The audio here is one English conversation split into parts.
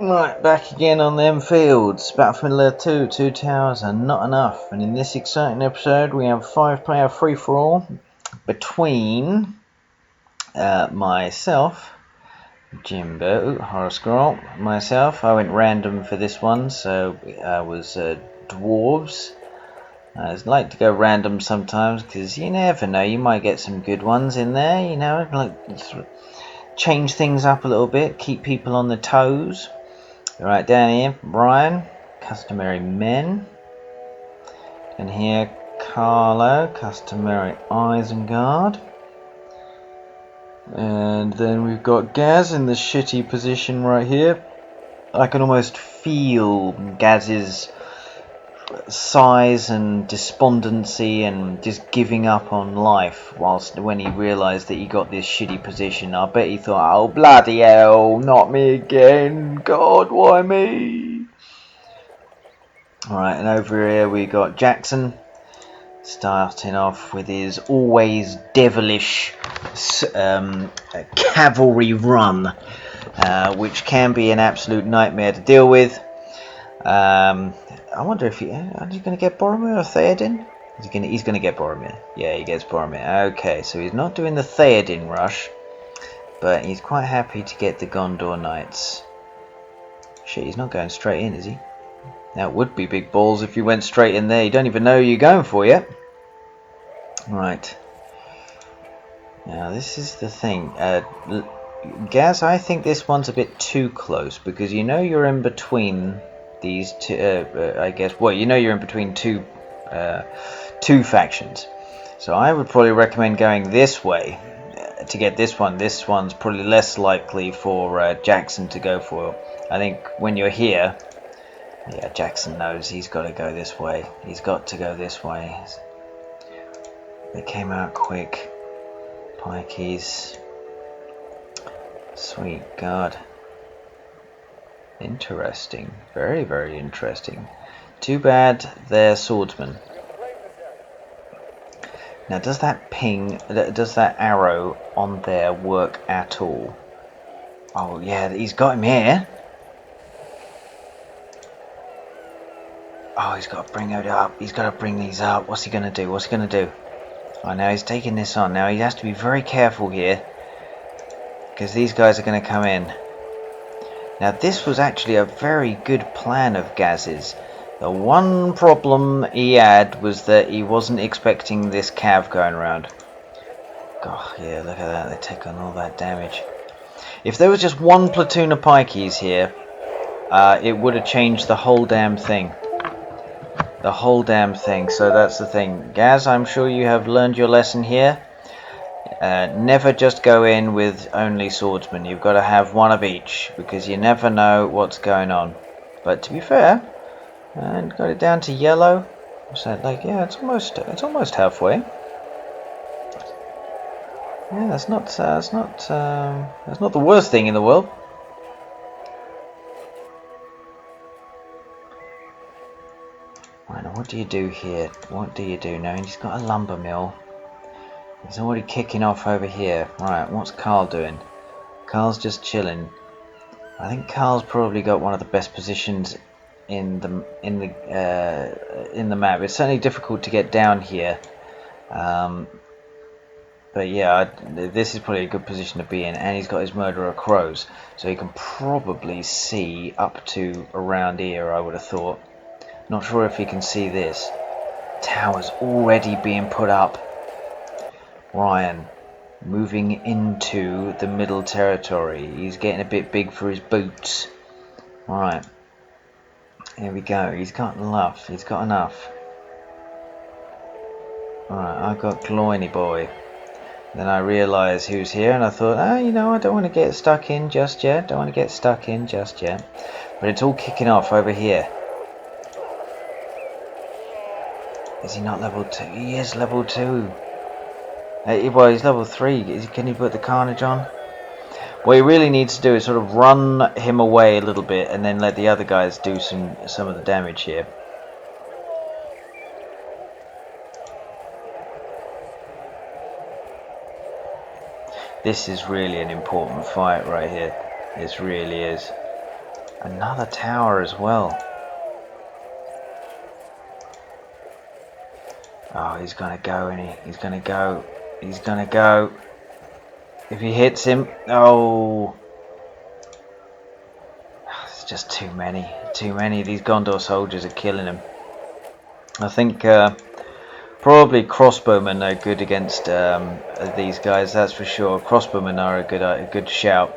Right, back again on them fields. Battlefield Layer 2, 2 towers are not enough. And in this exciting episode, we have 5-player free-for-all between myself, Jimbo, horror scroll, myself. I went random for this one, so I was dwarves. I like to go random sometimes because you never know, you might get some good ones in there, you know, like change things up a little bit, keep people on their toes. Right down here, Brian, customary men. And here, Carlo, customary Isengard. And then we've got Gaz in the shitty position right here. I can almost feel Gaz's sighs and despondency and just giving up on life whilst when he realised that he got this shitty position. I bet he thought, oh bloody hell, not me again, God, why me? Alright, and over here we got Jackson starting off with his always devilish cavalry run, which can be an absolute nightmare to deal with. I wonder if is he going to get Boromir or Theoden? He's going to get Boromir. Yeah, he gets Boromir. Okay, so he's not doing the Theoden rush, but he's quite happy to get the Gondor Knights. Shit, he's not going straight in, is he? Now, it would be big balls if you went straight in there. You don't even know who you're going for yet. Right. Now, this is the thing. Gaz, I think this one's a bit too close because you know you're in between these two. I guess. Well, you know you're in between two factions. So I would probably recommend going this way to get this one. This one's probably less likely for Jackson to go for. I think when you're here, yeah, Jackson knows he's got to go this way. He's got to go this way. They came out quick. Pikeys. Sweet God. Interesting. Very, very interesting. Too bad they're swordsmen. Now, does that arrow on there work at all? Oh, yeah, he's got him here. Oh, he's got to bring it up. He's got to bring these up. What's he going to do? What's he going to do? Oh, now he's taking this on. Now he has to be very careful here, because these guys are going to come in. Now this was actually a very good plan of Gaz's. The one problem he had was that he wasn't expecting this cav going around. God, yeah, look at that. They take on all that damage. If there was just one platoon of pikeys here, it would have changed the whole damn thing. The whole damn thing. So that's the thing. Gaz, I'm sure you have learned your lesson here. Never just go in with only swordsmen. You've got to have one of each, because you never know what's going on. But to be fair, and got it down to yellow. So like, yeah, it's almost halfway. Yeah, that's not the worst thing in the world. Right, now what do you do here? What do you do now? He's got a lumber mill. He's already kicking off over here. Right, what's Carl doing? Carl's just chilling. I think Carl's probably got one of the best positions in the map. It's certainly difficult to get down here. But yeah, this is probably a good position to be in, and he's got his murderer crows, so he can probably see up to around here, I would have thought. Not sure if he can see this. Tower's already being put up. Ryan moving into the middle territory. He's getting a bit big for his boots. Alright. Here we go. He's got enough. He's got enough. Alright, I got Gloiny Boy. Then I realised who's here, and I thought, you know, I don't want to get stuck in just yet. But it's all kicking off over here. Is he not level 2? He is level 2. Well, he's level 3. Can he put the carnage on? What he really needs to do is sort of run him away a little bit, and then let the other guys do some of the damage here. This is really an important fight right here. This really is. Another tower as well. Oh, he's gonna go, isn't he? He's gonna go. He's gonna go. If he hits him, oh, it's just too many. Too many. These Gondor soldiers are killing him. I think probably crossbowmen are good against these guys. That's for sure. Crossbowmen are a good shout.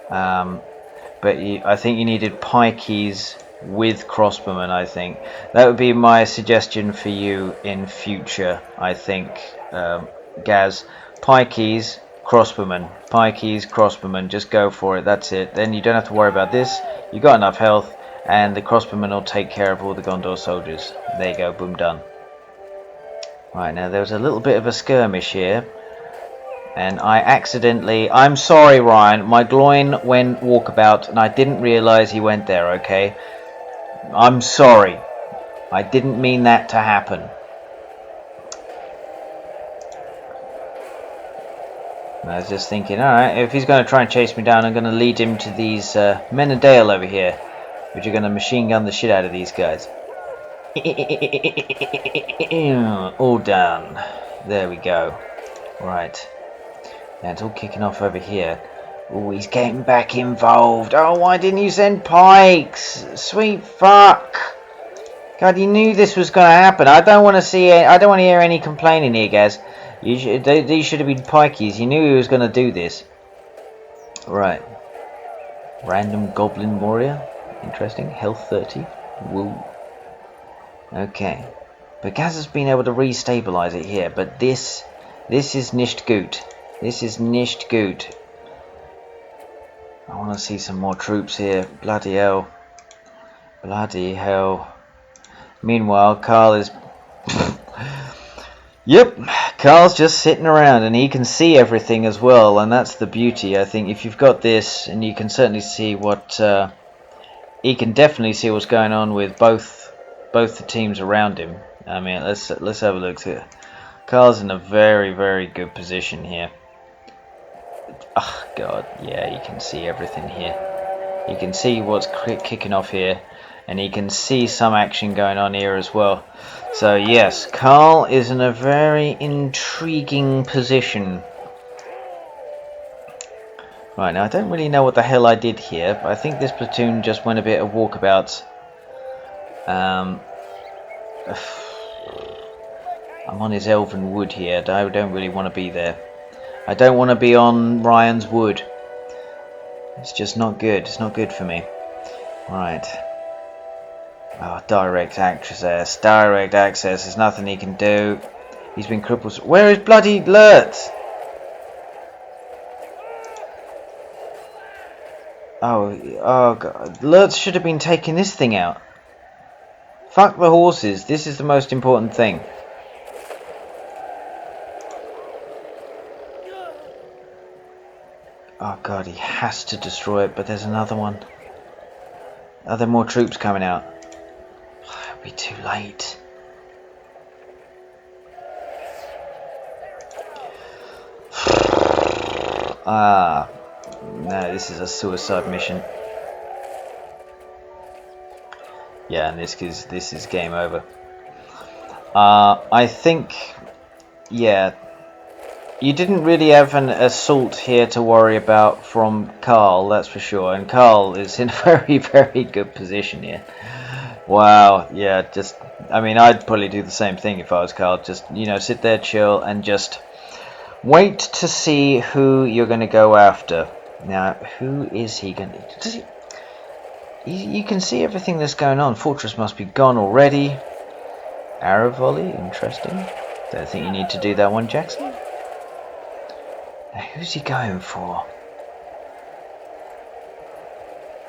But I think you needed pikeys with crossbowmen. I think that would be my suggestion for you in future. I think Gaz, pikeys, crossbowmen, pikeys, crossbowmen. Just go for it. That's it. Then you don't have to worry about this. You got enough health, and the crossbowmen will take care of all the Gondor soldiers. There you go. Boom, done. Right, now there was a little bit of a skirmish here. And I accidentally... I'm sorry, Ryan. My groin went walkabout and I didn't realise he went there, okay? I'm sorry. I didn't mean that to happen. I was just thinking, alright, if he's going to try and chase me down, I'm going to lead him to these Menadale over here, which are going to machine gun the shit out of these guys. All down. There we go. Right. Now it's all kicking off over here. Oh, he's getting back involved. Oh, why didn't you send pikes? Sweet fuck. God, you knew this was going to happen. I don't want to see it. I don't want to hear any complaining here, guys. These should have been pikeys. You knew he was going to do this. Right. Random goblin warrior. Interesting. Health 30. Woo. Okay. But Gaz has been able to restabilize it here. But this is nicht gut. This is nicht gut. I want to see some more troops here. Bloody hell. Bloody hell. Meanwhile, Carl is... Yep, Carl's just sitting around and he can see everything as well. And that's the beauty. I think if you've got this, and you can certainly see what... he can definitely see what's going on with both the teams around him. I mean, let's have a look here. Carl's in a very, very good position here. Oh god, yeah, you can see everything here. You can see what's kicking off here, and you can see some action going on here as well. So yes, Carl is in a very intriguing position. Right, now I don't really know what the hell I did here, but I think this platoon just went a bit of walkabout. I'm on his elven wood here. I don't really want to be there. I don't want to be on Ryan's wood. It's just not good. It's not good for me. Right. Oh, direct access. Direct access. There's nothing he can do. He's been crippled. Where is bloody Lurtz? Oh god. Lurtz should have been taking this thing out. Fuck the horses. This is the most important thing. Oh god, he has to destroy it, but there's another one. Are there more troops coming out? Oh, it'll be too late. Ah, no, this is a suicide mission. Yeah, and this is game over. I think, yeah. You didn't really have an assault here to worry about from Carl, that's for sure. And Carl is in a very, very good position here. Wow, yeah, just... I mean, I'd probably do the same thing if I was Carl. Just, you know, sit there, chill, and just wait to see who you're going to go after. Now, who is he going to... Does he... You can see everything that's going on. Fortress must be gone already. Arrow volley, interesting. Don't think you need to do that one, Jackson. Now, who's he going for?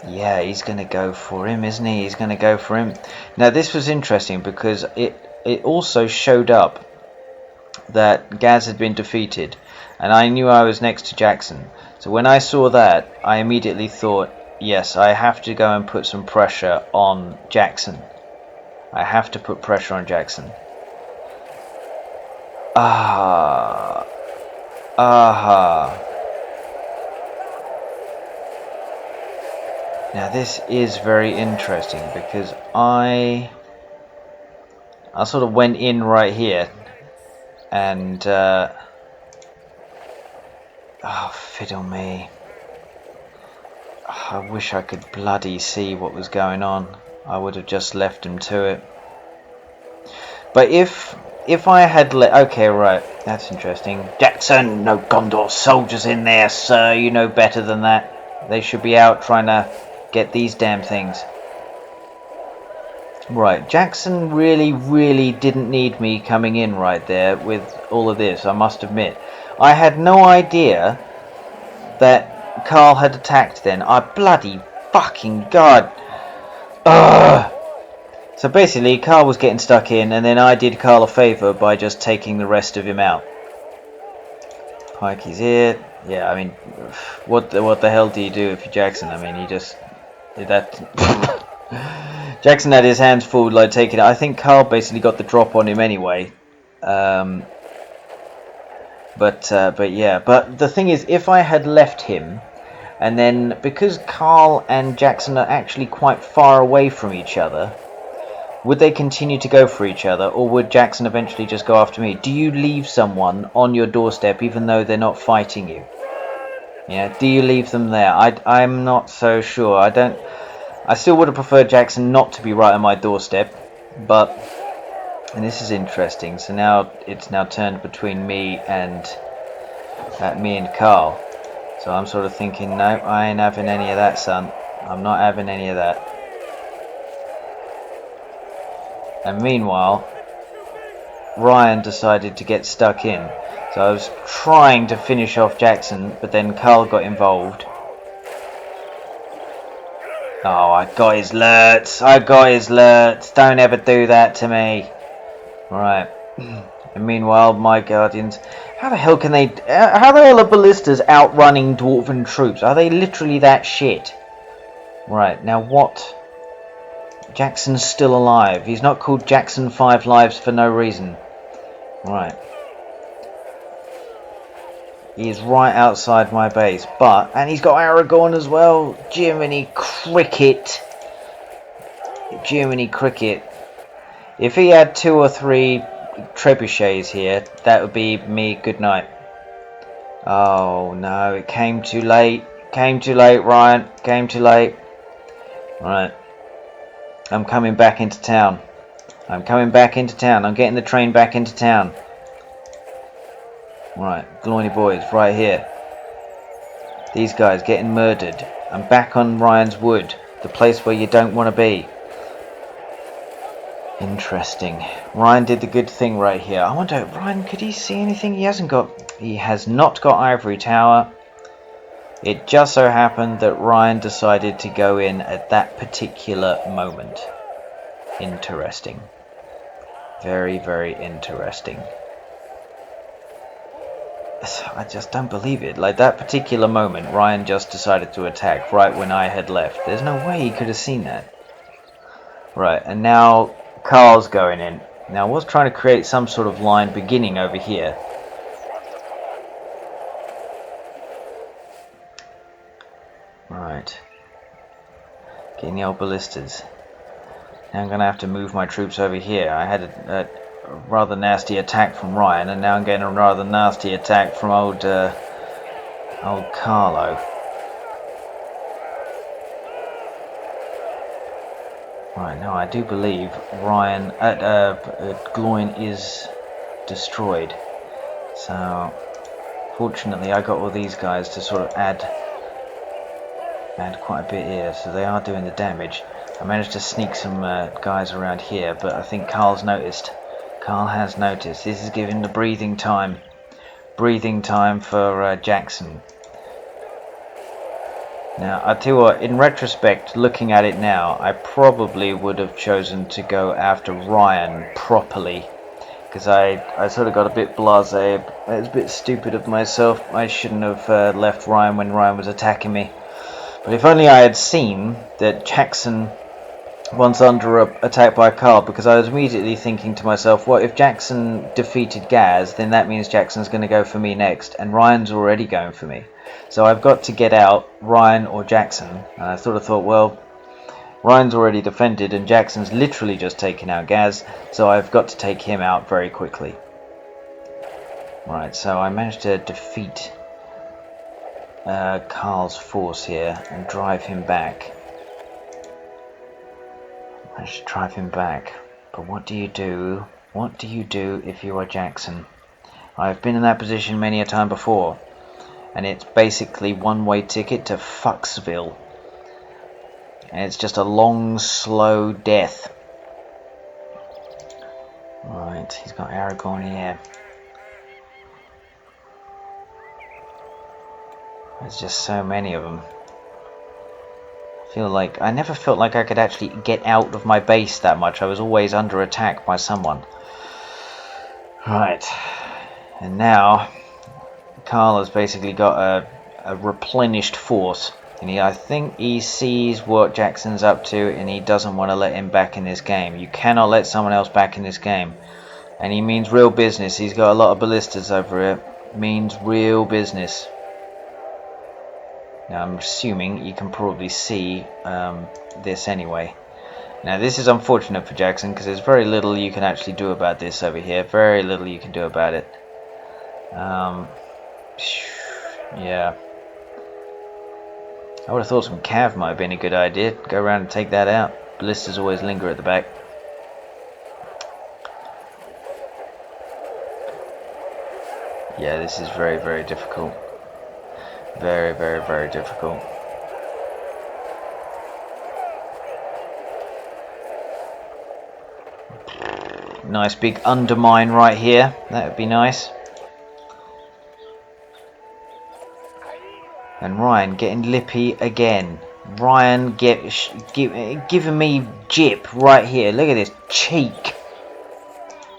Yeah, he's going to go for him, isn't he? He's going to go for him. Now, this was interesting because it also showed up that Gaz had been defeated. And I knew I was next to Jackson. So when I saw that, I immediately thought, yes, I have to go and put some pressure on Jackson. I have to put pressure on Jackson. Aha. Now this is very interesting because I sort of went in right here and oh, fiddle me. I wish I could bloody see what was going on. I would have just left him to it. But if I had okay, right, that's interesting. Jackson, no Gondor soldiers in there, sir. You know better than that. They should be out trying to get these damn things. Right, Jackson really didn't need me coming in right there with all of this, I must admit. I had no idea that Carl had attacked then. I bloody fucking god. Ugh. So basically, Carl was getting stuck in, and then I did Carl a favour by just taking the rest of him out. Pikey's here. Yeah, I mean, what the hell do you do if you're Jackson? I mean, you just that. Jackson had his hands full, like taking it. I think Carl basically got the drop on him anyway. But yeah. But the thing is, if I had left him, and then because Carl and Jackson are actually quite far away from each other, would they continue to go for each other, or would Jackson eventually just go after me? Do you leave someone on your doorstep even though they're not fighting you? Yeah, do you leave them there? I'm not so sure. I still would have preferred Jackson not to be right on my doorstep, but and this is interesting. So now it's now turned between me and Carl. So I'm sort of thinking, no, I ain't having any of that, son. I'm not having any of that. And meanwhile, Ryan decided to get stuck in. So I was trying to finish off Jackson, but then Carl got involved. Oh, I got his lurts. I got his lurts. Don't ever do that to me. Right. And meanwhile, my guardians... How the hell can they... How the hell are ballistas outrunning dwarven troops? Are they literally that shit? Right, now what... Jackson's still alive. He's not called Jackson 5 Lives for no reason. Right. He is right outside my base. And he's got Aragorn as well. Jiminy Cricket. Jiminy Cricket. If he had 2 or 3 trebuchets here, that would be me good night. Oh no, it came too late. Came too late, Ryan. Came too late. Right. I'm coming back into town. I'm coming back into town. I'm getting the train back into town. Right, Gloiny boys, right here. These guys getting murdered. I'm back on Ryan's Wood, the place where you don't want to be. Interesting. Ryan did the good thing right here. I wonder, Ryan, could he see anything? He has not got Ivory Tower. It just so happened that Ryan decided to go in at that particular moment. Interesting. Very interesting. I just don't believe it. Like, that particular moment, Ryan just decided to attack right when I had left. There's no way he could have seen that. Right, and now Carl's going in. Now I was trying to create some sort of line beginning over here. Right. Getting the old ballistas. Now I'm going to have to move my troops over here. I had a rather nasty attack from Ryan, and now I'm getting a rather nasty attack from old Carlo. Right, now I do believe Ryan Gloin is destroyed. So fortunately I got all these guys to sort of add quite a bit here, so they are doing the damage. I managed to sneak some guys around here, but I think Carl has noticed. This is giving the breathing time for Jackson. Now I tell you what, in retrospect, looking at it now, I probably would have chosen to go after Ryan properly, because I sort of got a bit blasé. It was a bit stupid of myself. I shouldn't have left Ryan when Ryan was attacking me. But if only I had seen that Jackson was under attack by Carl, because I was immediately thinking to myself, what if Jackson defeated Gaz, then that means Jackson's going to go for me next, and Ryan's already going for me. So I've got to get out Ryan or Jackson. And I sort of thought, well, Ryan's already defended and Jackson's literally just taken out Gaz, so I've got to take him out very quickly. Right, so I managed to defeat Carl's force here and drive him back. I should drive him back. But what do you do? What do you do if you are Jackson? I've been in that position many a time before, and it's basically one-way ticket to Fucksville. And it's just a long, slow death. Right, he's got Aragorn here. There's just so many of them. I never felt like I could actually get out of my base that much. I was always under attack by someone. Right, and now Carl has basically got a replenished force. And I think he sees what Jackson's up to and he doesn't want to let him back in this game. You cannot let someone else back in this game. And he means real business. He's got a lot of ballistas over here. Means real business. Now I'm assuming you can probably see this anyway. Now this is unfortunate for Jackson because there's very little you can actually do about this over here. Very little you can do about it. Yeah. I would have thought some cav might have been a good idea. Go around and take that out. Ballistas always linger at the back. Yeah, this is very, very difficult. Very, very, very difficult. Nice big undermine right here. That would be nice. And Ryan getting lippy again. Ryan giving me jip right here. Look at this cheek.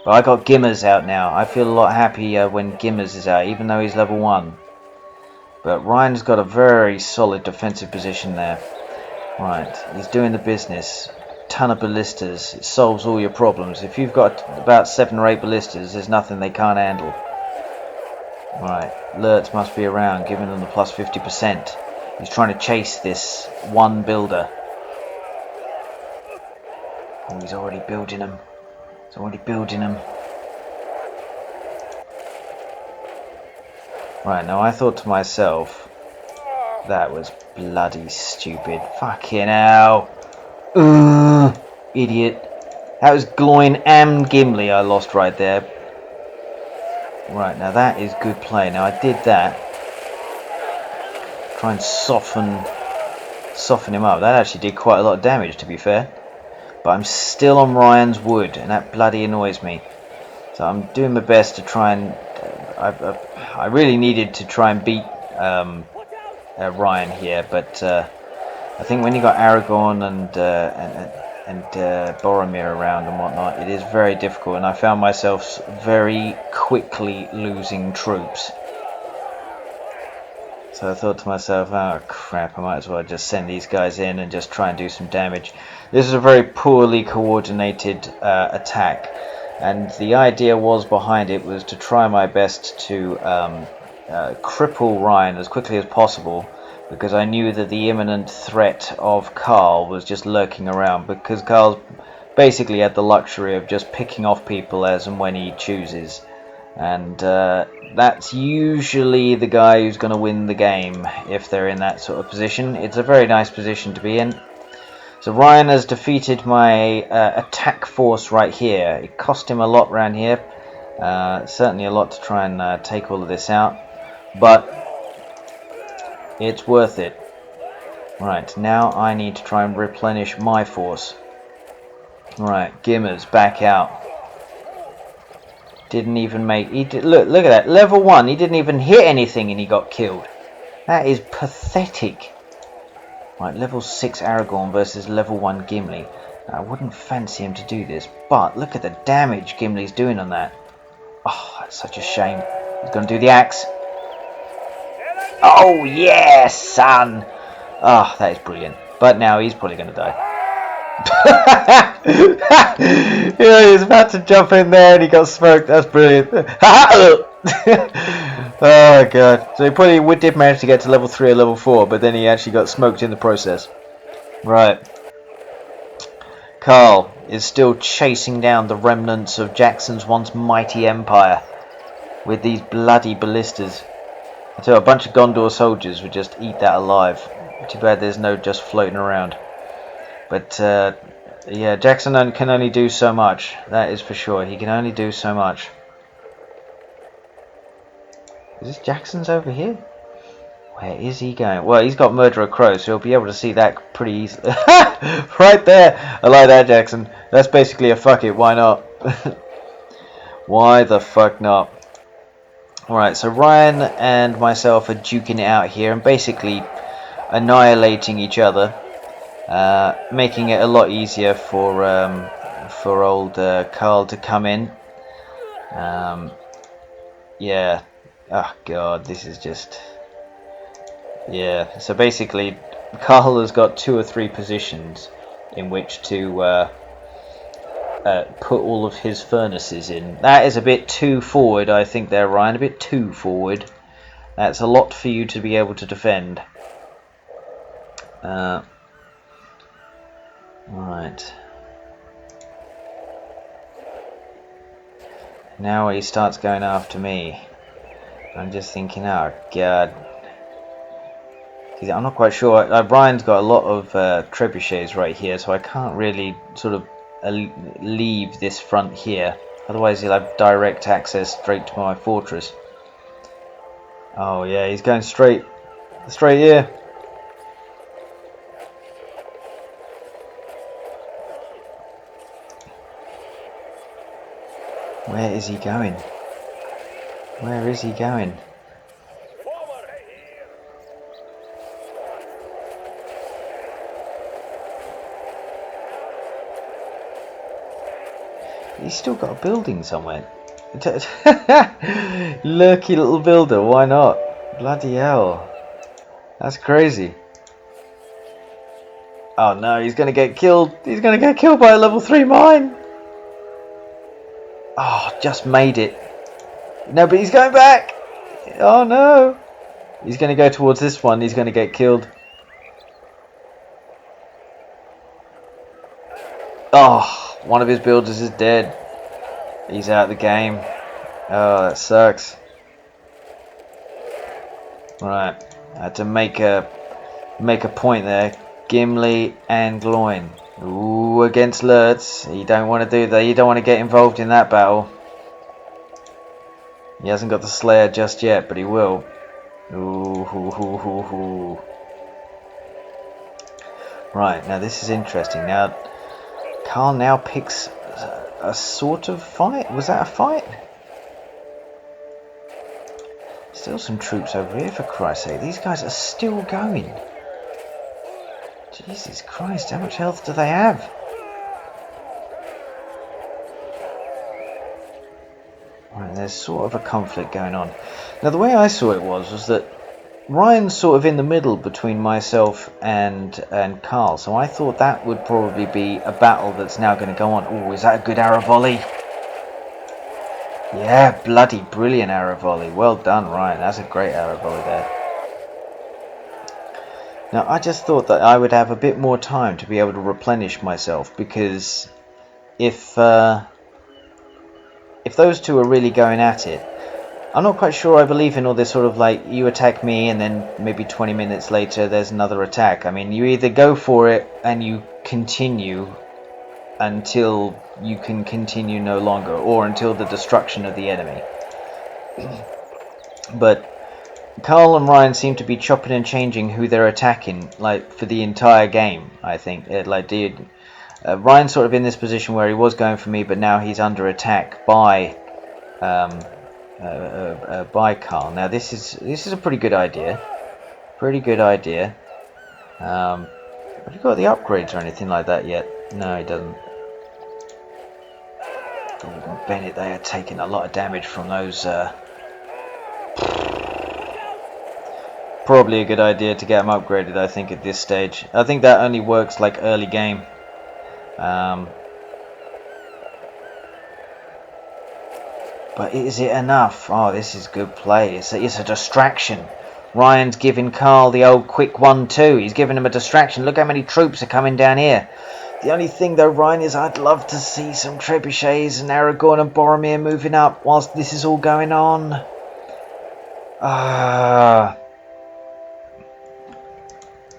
But I got Gimmers out now. I feel a lot happier when Gimmers is out, even though he's level 1. But Ryan's got a very solid defensive position there. Right, he's doing the business. Ton of ballistas. It solves all your problems. If you've got about 7 or 8 ballistas, there's nothing they can't handle. Right, Lurtz must be around, giving them the plus 50%. He's trying to chase this one builder. Oh, he's already building them. He's already building them. Right, now I thought to myself, that was bloody stupid. Fucking hell. Idiot. That was Gloin and Gimli I lost right there. Right, now that is good play. Now I did that. Try and soften him up. That actually did quite a lot of damage, to be fair. But I'm still on Ryan's wood, and that bloody annoys me. So I'm doing my best to try and... I really needed to try and beat Ryan here, but I think when you got Aragorn and Boromir around and whatnot, it is very difficult, and I found myself very quickly losing troops. So I thought to myself, oh crap, I might as well just send these guys in and just try and do some damage. This is a very poorly coordinated attack, and the idea was behind it was to try my best to cripple Ryan as quickly as possible, because I knew that the imminent threat of Carl was just lurking around, because Carl's basically had the luxury of just picking off people as and when he chooses, and that's usually the guy who's going to win the game if they're in that sort of position. It's a very nice position to be in. So Ryan has defeated my attack force right here. It cost him a lot around here, certainly a lot to try and take all of this out, but it's worth it. Right, now I need to try and replenish my force. Right, Gimmers back out. Didn't even make... Look at that, level 1, he didn't even hit anything and he got killed. That is pathetic. Right, level 6 Aragorn versus level 1 Gimli. Now, I wouldn't fancy him to do this, but look at the damage Gimli's doing on that. Oh, that's such a shame. He's going to do the axe. Oh, yes, son! Oh, that is brilliant. But now he's probably going to die. Yeah, he was about to jump in there and he got smoked. That's brilliant. Oh god. So he probably did manage to get to level 3 or level 4, but then he actually got smoked in the process. Right. Carl is still chasing down the remnants of Jackson's once mighty empire with these bloody ballistas. So a bunch of Gondor soldiers would just eat that alive. Too bad there's no just floating around. But yeah, Jackson can only do so much. That is for sure. He can only do so much. Is this Jackson's over here? Where is he going? Well, he's got Murderer Crow, so he'll be able to see that pretty easily. Right there! I like that, Jackson. That's basically a fuck it, why not? Why the fuck not? Alright, so Ryan and myself are duking it out here and basically annihilating each other. Making it a lot easier for old Carl to come in. Yeah. Oh god, this is just... Yeah, so basically Carl has got 2 or 3 positions in which to put all of his furnaces in. That is a bit too forward, I think there, Ryan, a bit too forward. That's a lot for you to be able to defend. Right. Now he starts going after me. I'm just thinking, oh god. I'm not quite sure. Brian's got a lot of trebuchets right here, so I can't really sort of leave this front here. Otherwise he'll have direct access straight to my fortress. Oh yeah, he's going straight here. Where is he going? Where is he going? He's still got a building somewhere. Lurky little builder, why not? Bloody hell. That's crazy. Oh no, he's gonna get killed. He's gonna get killed by a level 3 mine. Oh, just made it. No, but he's going back. Oh no. He's gonna go towards this one. He's gonna get killed. Oh, one of his builders is dead. He's out of the game. Oh, that sucks. Right, I had to make a point there. Gimli and Gloin. Ooh, against Lurtz. You don't want to do that. You don't want to get involved in that battle. He hasn't got the Slayer just yet, but he will. Ooh, hoo, hoo, hoo, hoo. Right, now this is interesting. Now, Carl now picks a sort of fight. Was that a fight? Still some troops over here, for Christ's sake. These guys are still going. Jesus Christ, how much health do they have? Right, there's sort of a conflict going on. Now, the way I saw it was that Ryan's sort of in the middle between myself and Carl, so I thought that would probably be a battle that's now going to go on. Oh, is that a good arrow volley? Yeah, bloody brilliant arrow volley. Well done, Ryan. That's a great arrow volley there. Now, I just thought that I would have a bit more time to be able to replenish myself, because if those two are really going at it, I'm not quite sure I believe in all this sort of like, you attack me and then maybe 20 minutes later there's another attack. I mean, you either go for it and you continue until you can continue no longer, or until the destruction of the enemy. But Carl and Ryan seem to be chopping and changing who they're attacking, like, for the entire game, I think. Ryan's sort of in this position where he was going for me, but now he's under attack by Carl. Now this is a pretty good idea. Pretty good idea. Have you got the upgrades or anything like that yet? No, he doesn't. Oh, Bennett, they are taking a lot of damage from those. Probably a good idea to get them upgraded, I think, at this stage. I think that only works like early game. But is it enough? Oh, this is good play. It's a distraction. Ryan's giving Carl the old quick 1-2. He's giving him a distraction. Look how many troops are coming down here. The only thing though, Ryan, is I'd love to see some trebuchets and Aragorn and Boromir moving up whilst this is all going on.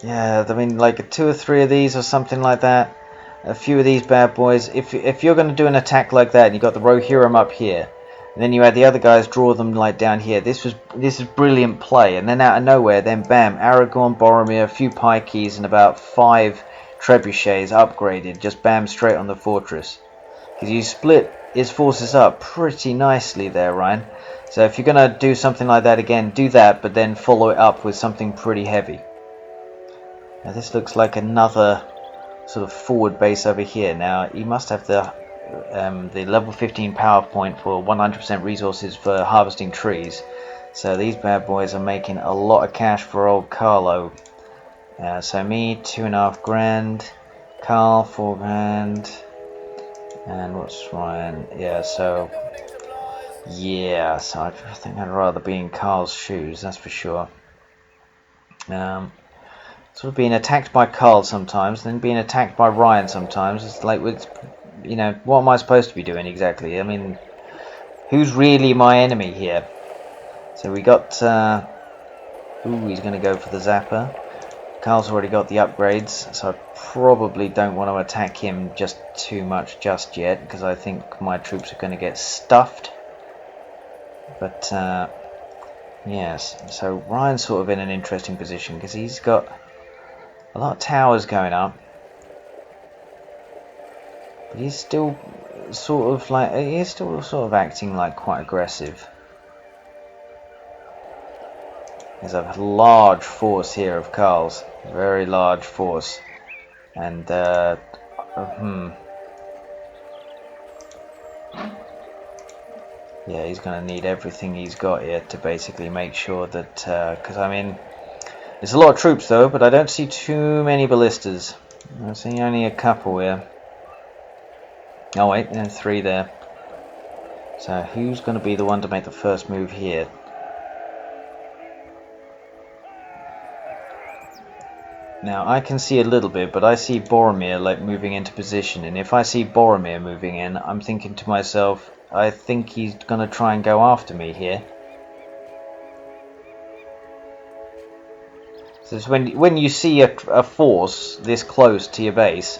Yeah, I mean, like 2 or 3 of these or something like that. A few of these bad boys. If you're going to do an attack like that, and you got the Rohirrim up here, and then you had the other guys draw them like down here. This is brilliant play. And then out of nowhere, then bam, Aragorn, Boromir, a few pikeys, and about 5 trebuchets upgraded. Just bam, straight on the fortress. Because you split his forces up pretty nicely there, Ryan. So if you're going to do something like that again, do that, but then follow it up with something pretty heavy. Now this looks like another sort of forward base over here. Now he must have the level 15 power point for 100% resources for harvesting trees. So these bad boys are making a lot of cash for old Carlo. So me, 2.5 grand. Carl, 4 grand. And what's Ryan? Yeah, so I think I'd rather be in Carl's shoes, that's for sure. Sort of being attacked by Carl sometimes, then being attacked by Ryan sometimes. It's like, you know, what am I supposed to be doing exactly? I mean, who's really my enemy here? So we got, he's going to go for the Zapper. Carl's already got the upgrades, so I probably don't want to attack him just too much just yet, because I think my troops are going to get stuffed. But, yes, so Ryan's sort of in an interesting position, because he's got a lot of towers going up. But he's still sort of acting like quite aggressive. There's a large force here of Carl's, very large force, and yeah, he's going to need everything he's got here to basically make sure that, because I mean, there's a lot of troops though, but I don't see too many ballistas. I see only a couple here. Oh wait, there's 3 there. So who's going to be the one to make the first move here? Now I can see a little bit, but I see Boromir like moving into position, and if I see Boromir moving in, I'm thinking to myself, I think he's going to try and go after me here. So it's when you see a force this close to your base,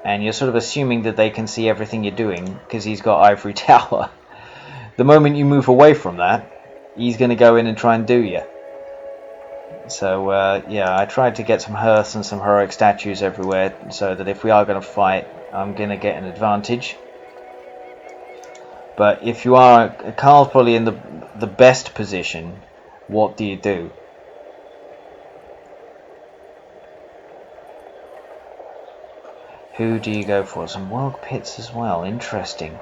and you're sort of assuming that they can see everything you're doing because he's got Ivory Tower. The moment you move away from that, he's going to go in and try and do you. So yeah, I tried to get some hearths and some heroic statues everywhere, so that if we are going to fight, I'm going to get an advantage. But if you are, Carl's probably in the best position. What do you do? Who do you go for? Some world pits as well. Interesting.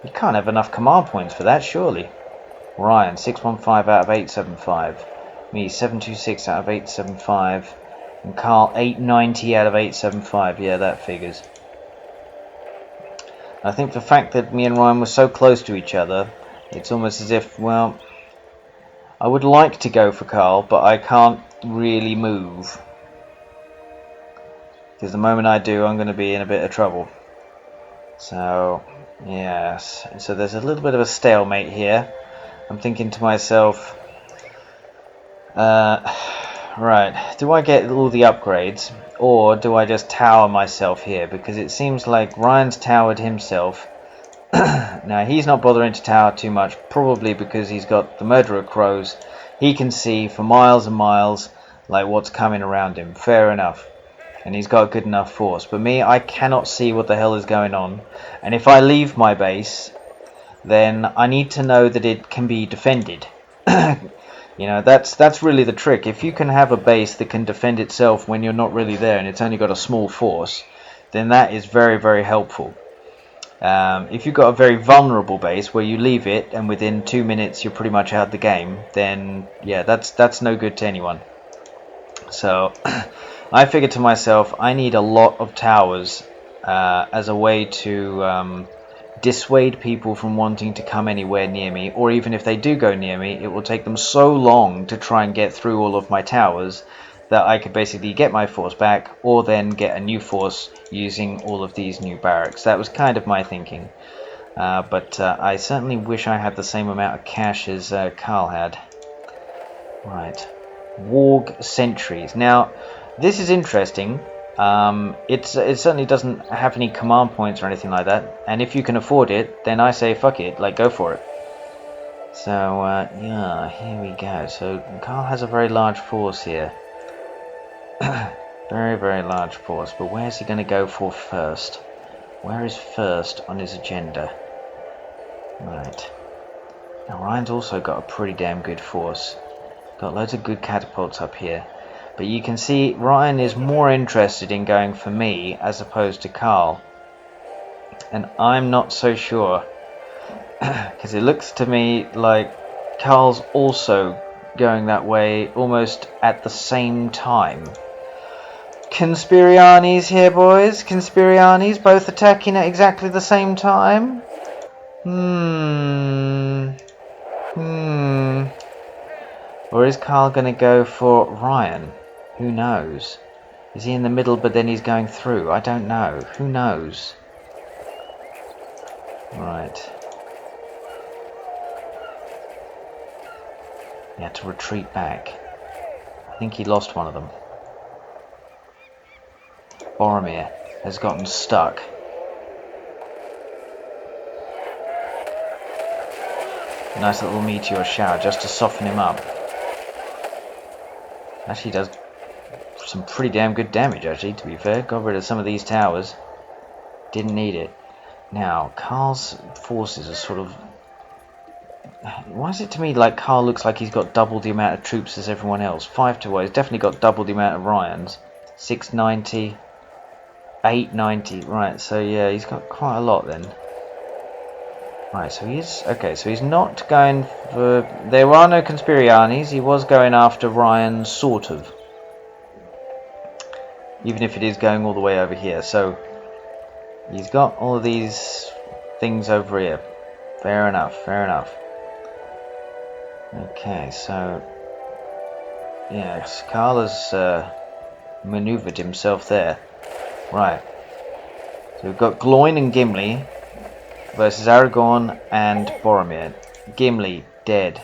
You can't have enough command points for that, surely. Ryan, 615 out of 875. Me, 726 out of 875. And Carl, 890 out of 875. Yeah, that figures. I think the fact that me and Ryan were so close to each other, it's almost as if, well, I would like to go for Carl, but I can't really move. Because the moment I do, I'm going to be in a bit of trouble. So, yes. So there's a little bit of a stalemate here. I'm thinking to myself, right, do I get all the upgrades, or do I just tower myself here? Because it seems like Ryan's towered himself. Now, he's not bothering to tower too much, probably because he's got the Murderer Crows. He can see for miles and miles like what's coming around him. Fair enough. And he's got a good enough force. But me, I cannot see what the hell is going on. And if I leave my base, then I need to know that it can be defended. You know, that's really the trick. If you can have a base that can defend itself when you're not really there and it's only got a small force, then that is very, very helpful. If you've got a very vulnerable base where you leave it and within 2 minutes you're pretty much out of the game, then yeah, that's no good to anyone. So I figured to myself, I need a lot of towers as a way to dissuade people from wanting to come anywhere near me, or even if they do go near me, it will take them so long to try and get through all of my towers that I could basically get my force back, or then get a new force using all of these new barracks. That was kind of my thinking. But I certainly wish I had the same amount of cash as Carl had. Right. Warg sentries. Now, this is interesting. It certainly doesn't have any command points or anything like that. And if you can afford it, then I say fuck it, like go for it. So, yeah, here we go. So, Carl has a very large force here. Very, very large force. But where's he going to go for first? Where is first on his agenda? Right. Now, Ryan's also got a pretty damn good force. Got loads of good catapults up here. But you can see Ryan is more interested in going for me as opposed to Carl. And I'm not so sure. Because it looks to me like Carl's also going that way almost at the same time. Conspirianis here, boys. Conspirianis both attacking at exactly the same time. Or is Carl going to go for Ryan? Who knows? Is he in the middle but then he's going through? I don't know. Who knows? Right. He had to retreat back. I think he lost one of them. Boromir has gotten stuck. Nice little meteor shower just to soften him up. Actually does some pretty damn good damage, actually, to be fair. Got rid of some of these towers. Didn't need it. Now, Carl's forces are sort of... Why is it to me like Carl looks like he's got double the amount of troops as everyone else? 5 to 1. He's definitely got double the amount of Ryan's. 690. 890. Right, so yeah, he's got quite a lot then. Right, so he's... Okay, so he's not going for... There are no Conspirianis. He was going after Ryan, sort of. Even if it is going all the way over here. So, he's got all of these things over here. Fair enough, fair enough. Okay, so... Yes, Carl has manoeuvred himself there. Right. So we've got Gloin and Gimli versus Aragorn and Boromir. Gimli, dead.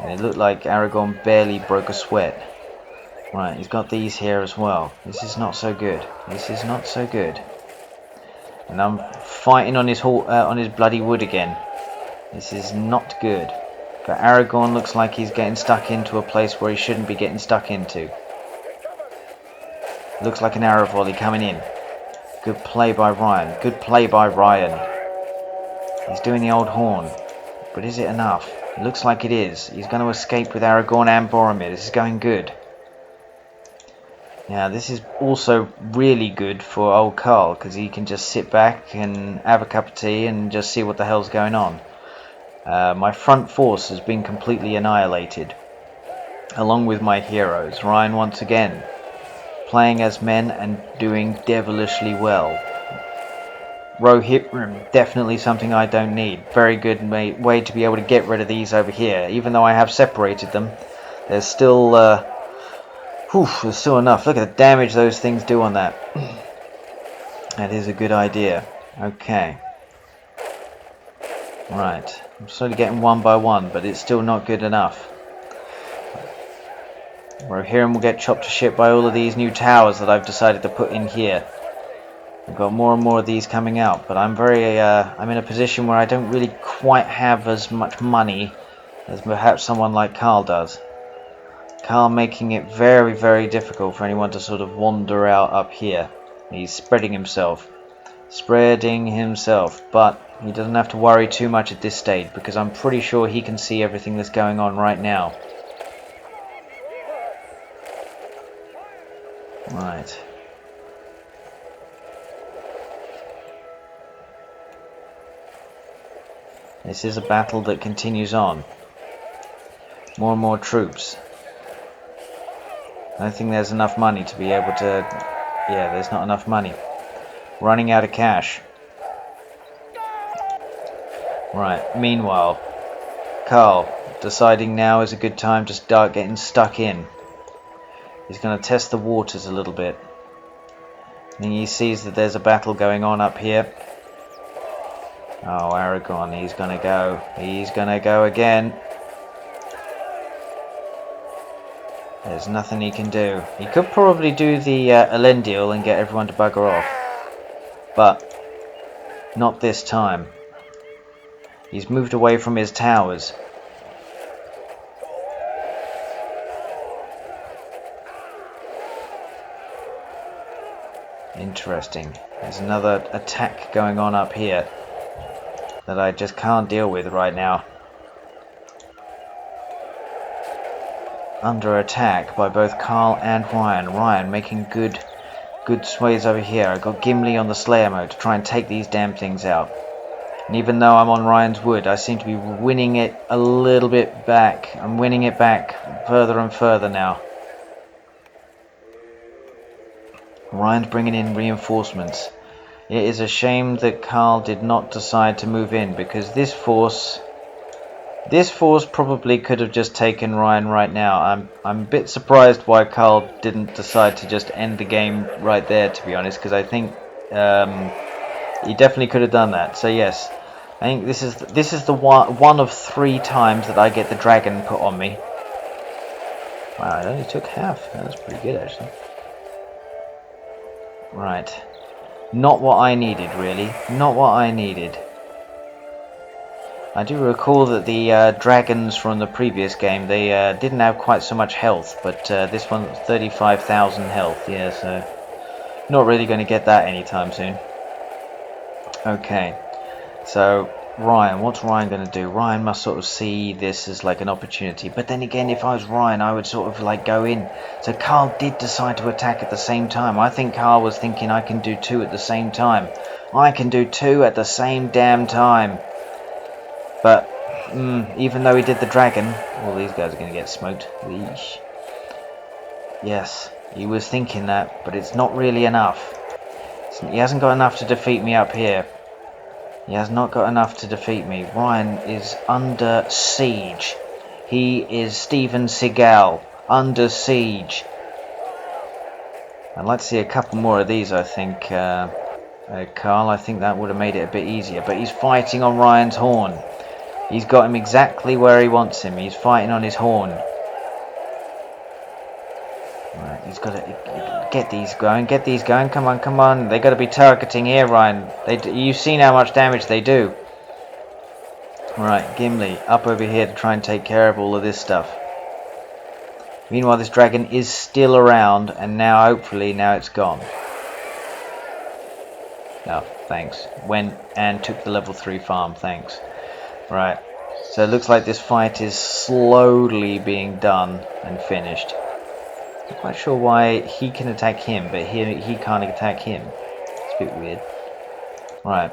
And it looked like Aragorn barely broke a sweat. Right, he's got these here as well. This is not so good. This is not so good. And I'm fighting on his bloody wood again. This is not good. But Aragorn looks like he's getting stuck into a place where he shouldn't be getting stuck into. Looks like an arrow volley coming in. Good play by Ryan. Good play by Ryan. He's doing the old horn. But is it enough? It looks like it is. He's going to escape with Aragorn and Boromir. This is going good. Now this is also really good for old Carl, because he can just sit back and have a cup of tea and just see what the hell's going on. My front force has been completely annihilated, along with my heroes. Ryan once again playing as men and doing devilishly well. Rohirrim, definitely something I don't need. Very good way to be able to get rid of these over here. Even though I have separated them, there's still there's still enough. Look at the damage those things do on that. That is a good idea. Okay. Right. I'm slowly getting one by one, but it's still not good enough. Rohirrim will get chopped to shit by all of these new towers that I've decided to put in here. I've got more and more of these coming out, but I'm in a position where I don't really quite have as much money as perhaps someone like Carl does. Carl making it very, very difficult for anyone to sort of wander out up here. He's spreading himself. Spreading himself, but he doesn't have to worry too much at this stage, because I'm pretty sure he can see everything that's going on right now. Right. This is a battle that continues on. More and more troops. I don't think there's enough money to be able to... Yeah, there's not enough money. Running out of cash. Right, meanwhile, Carl, deciding now is a good time to start getting stuck in. He's going to test the waters a little bit. And he sees that there's a battle going on up here. Oh, Aragon, he's going to go. He's going to go again. There's nothing he can do. He could probably do the Elendil and get everyone to bugger off. But not this time. He's moved away from his towers. Interesting. There's another attack going on up here that I just can't deal with right now. Under attack by both Carl and Ryan. Ryan making good sways over here. I got Gimli on the Slayer mode to try and take these damn things out. And even though I'm on Ryan's wood, I seem to be winning it a little bit back. I'm winning it back further and further now. Ryan's bringing in reinforcements. It is a shame that Carl did not decide to move in, because this force probably could have just taken Ryan right now. I'm a bit surprised why Carl didn't decide to just end the game right there, to be honest, because I think he definitely could have done that. So yes, I think this is the one of 3 times that I get the dragon put on me. Wow, it only took half. That's pretty good, actually. Right. Not what I needed, really. Not what I needed. I do recall that the dragons from the previous game, they didn't have quite so much health, but this one, 35,000 health, yeah, so not really going to get that anytime soon. Okay, so Ryan, what's Ryan going to do? Ryan must sort of see this as like an opportunity, but then again, if I was Ryan, I would sort of like go in. So Carl did decide to attack at the same time. I think Carl was thinking, I can do 2 at the same time. I can do 2 at the same damn time. But even though he did the dragon, all these guys are going to get smoked. Eesh. Yes, he was thinking that, but it's not really enough. He hasn't got enough to defeat me up here. He has not got enough to defeat me. Ryan is under siege. He is Steven Seagal, under siege. I'd like to see a couple more of these, I think. Carl, I think that would have made it a bit easier. But he's fighting on Ryan's horn. He's got him exactly where he wants him. He's fighting on his horn. Right, he's got to get these going. Get these going. Come on, come on. They got to be targeting here, Ryan. You've seen how much damage they do. Right, Gimli up over here to try and take care of all of this stuff. Meanwhile, this dragon is still around, and now, hopefully, now it's gone. Oh, thanks. Went and took the level 3 farm. Thanks. Right, so it looks like this fight is slowly being done and finished. Not quite sure why he can attack him, but he can't attack him. It's a bit weird. Right.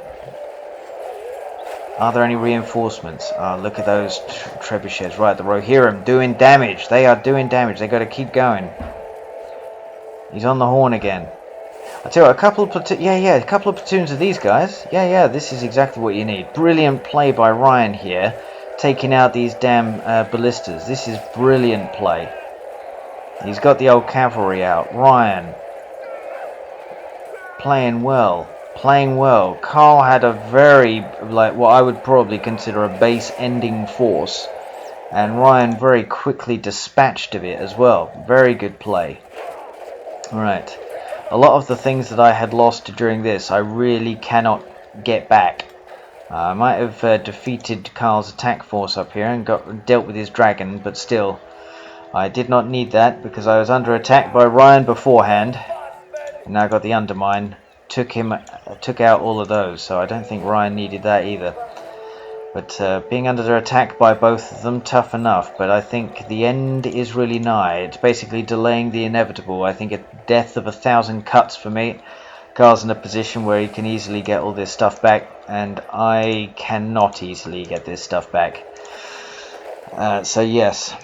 Are there any reinforcements? Oh, look at those trebuchets. Right, the Rohirrim doing damage. They are doing damage. They got to keep going. He's on the horn again. I tell you what, a couple of platoons of these guys. Yeah, this is exactly what you need. Brilliant play by Ryan here, taking out these damn ballistas. This is brilliant play. He's got the old cavalry out. Ryan playing well. Carl had a very, like, what I would probably consider a base ending force, and Ryan very quickly dispatched of it as well. Very good play. Right. A lot of the things that I had lost during this, I really cannot get back. I might have defeated Carl's attack force up here and dealt with his dragon, but still, I did not need that because I was under attack by Ryan beforehand. And now I got the undermine, took out all of those, so I don't think Ryan needed that either. But being under attack by both of them, tough enough. But I think the end is really nigh. It's basically delaying the inevitable. I think a death of 1,000 cuts for me. Carl's in a position where he can easily get all this stuff back, and I cannot easily get this stuff back. So yes,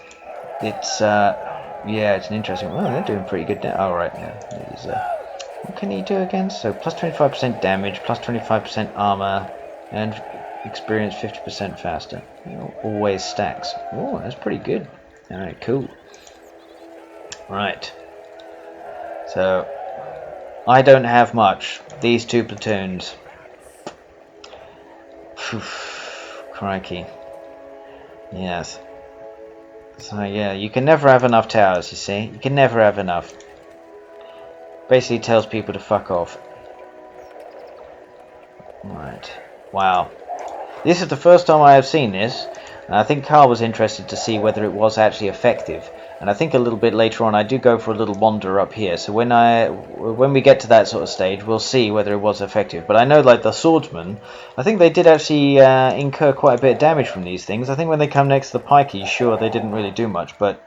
it's it's an interesting. Well, they're doing pretty good now. All right, yeah. What can he do again? So plus 25% damage, plus 25% armor, and experience 50% faster. Always stacks. Oh, that's pretty good. Alright, cool. Right. So, I don't have much. These 2 platoons. Crikey. Yes. So yeah, you can never have enough towers, you see. You can never have enough. Basically tells people to fuck off. Right. Wow. This is the first time I have seen this, and I think Carl was interested to see whether it was actually effective. And I think a little bit later on I do go for a little wander up here, so when we get to that sort of stage, we'll see whether it was effective. But I know, like the swordsmen, I think they did actually incur quite a bit of damage from these things. I think when they come next to the pikeys, sure, they didn't really do much, but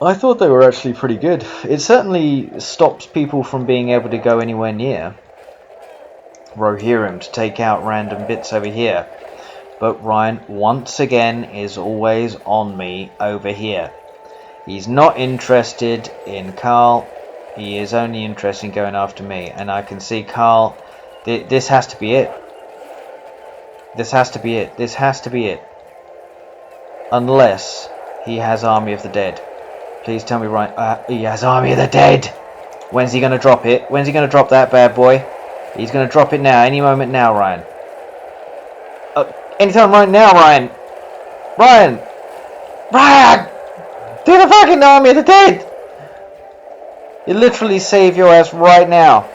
I thought they were actually pretty good. It certainly stops people from being able to go anywhere near Rohirrim to take out random bits over here. But Ryan, once again, is always on me over here. He's not interested in Carl. He is only interested in going after me. And I can see Carl. This has to be it. This has to be it. This has to be it. Unless he has Army of the Dead. Please tell me, Ryan. He has Army of the Dead. When's he going to drop it? When's he going to drop that bad boy? He's going to drop it now. Any moment now, Ryan. Anytime right now, Ryan. Ryan! Ryan! Do the fucking Army of the Dead! You literally save your ass right now.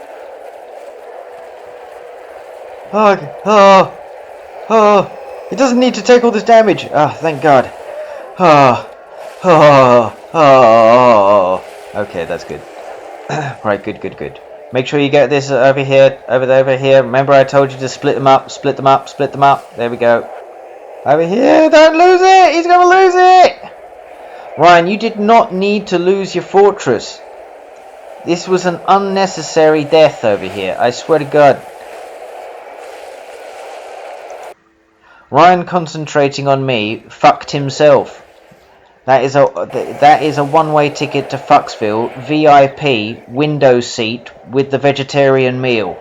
Oh. He doesn't need to take all this damage. Oh, thank God. Okay, that's good. Right, good. Make sure you get this over here, over here. Remember I told you to split them up. There we go. Over here, don't lose it! He's gonna lose it! Ryan, you did not need to lose your fortress. This was an unnecessary death over here, I swear to God. Ryan concentrating on me fucked himself. That is a one-way ticket to Fucksville, VIP, window seat with the vegetarian meal.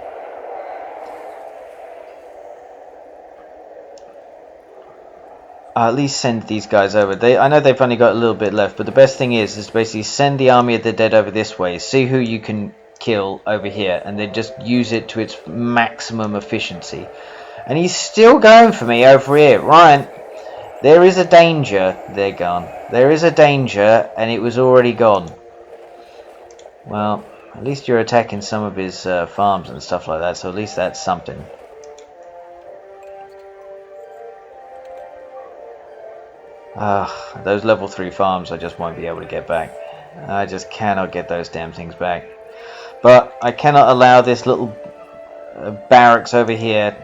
At least send these guys over. I know they've only got a little bit left, but the best thing is basically send the Army of the Dead over this way. See who you can kill over here, and then just use it to its maximum efficiency. And he's still going for me over here. Ryan, there is a danger. They're gone. There is a danger, and it was already gone. Well, at least you're attacking some of his farms and stuff like that, so at least that's something. Those level 3 farms I just won't be able to get back. I just cannot get those damn things back. But I cannot allow this little barracks over here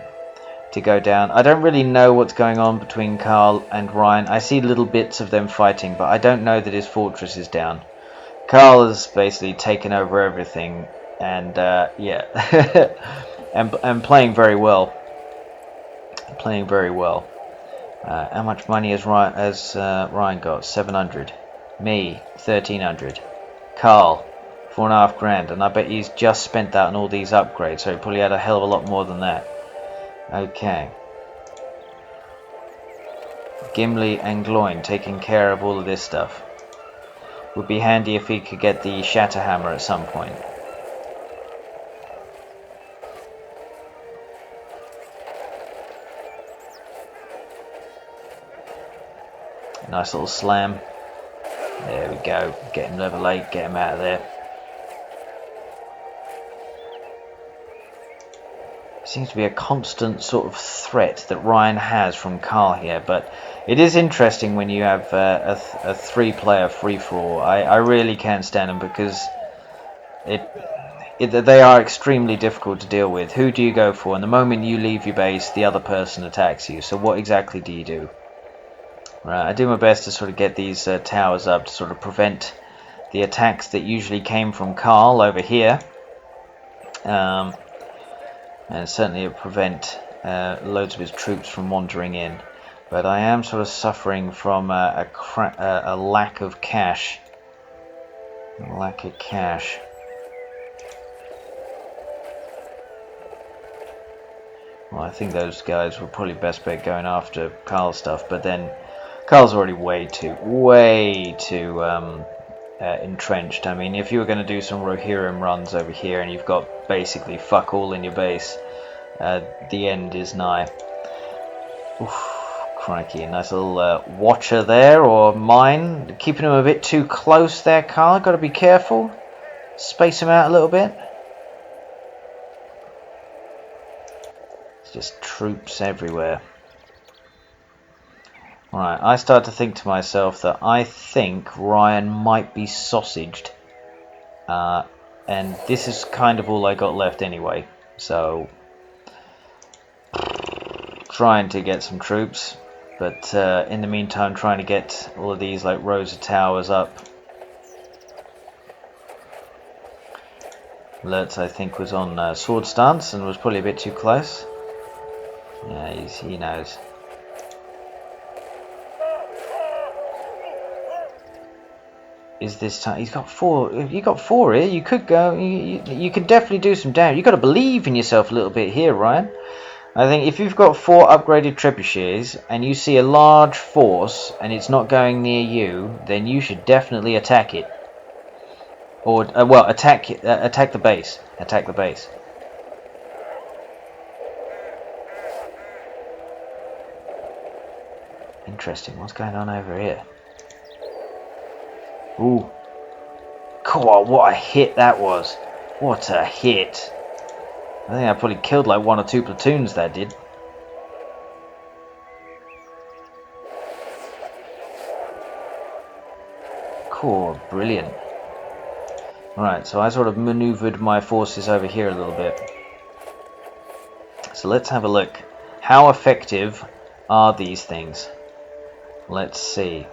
to go down. I don't really know what's going on between Carl and Ryan. I see little bits of them fighting, but I don't know that his fortress is down. Carl has basically taken over everything, and yeah, and playing very well. How much money has Ryan got? 700. Me, 1300. Carl, 4.5 grand, and I bet he's just spent that on all these upgrades, so he probably had a hell of a lot more than that. Okay. Gimli and Gloin taking care of all of this stuff. Would be handy if he could get the Shatterhammer at some point. Nice little slam. There we go. Get him level 8, get him out of there. Seems to be a constant sort of threat that Ryan has from Carl here, but it is interesting when you have a 3-player free-for-all. I really can't stand them because they are extremely difficult to deal with. Who do you go for? And the moment you leave your base, the other person attacks you. So what exactly do you do? Right, I do my best to sort of get these towers up to sort of prevent the attacks that usually came from Carl over here. And certainly it prevent loads of his troops from wandering in. But I am sort of suffering from a lack of cash. Well, I think those guys were probably best bet going after Carl's stuff, but then Carl's already way too entrenched. I mean, if you were going to do some Rohirrim runs over here and you've got basically fuck all in your base, the end is nigh. Oof, crikey, a nice little watcher there, or mine. Keeping him a bit too close there, Carl. Got to be careful. Space him out a little bit. It's just troops everywhere. Right, I start to think to myself that I think Ryan might be sausaged. And this is kind of all I got left anyway. So, trying to get some troops. But in the meantime, trying to get all of these like rows of towers up. Lurtz, I think, was on sword stance and was probably a bit too close. Yeah, he knows. Is this time? He's got 4. If you got 4 here, you could go. You can definitely do some damage. You got to believe in yourself a little bit here, Ryan. I think if you've got 4 upgraded trebuchets and you see a large force and it's not going near you, then you should definitely attack it. Or well, attack the base. Attack the base. Interesting. What's going on over here? Ooh. God, what a hit that was. What a hit. I think I probably killed like 1 or 2 platoons that did. Cool, brilliant. Right, so I sort of maneuvered my forces over here a little bit. So let's have a look. How effective are these things? Let's see.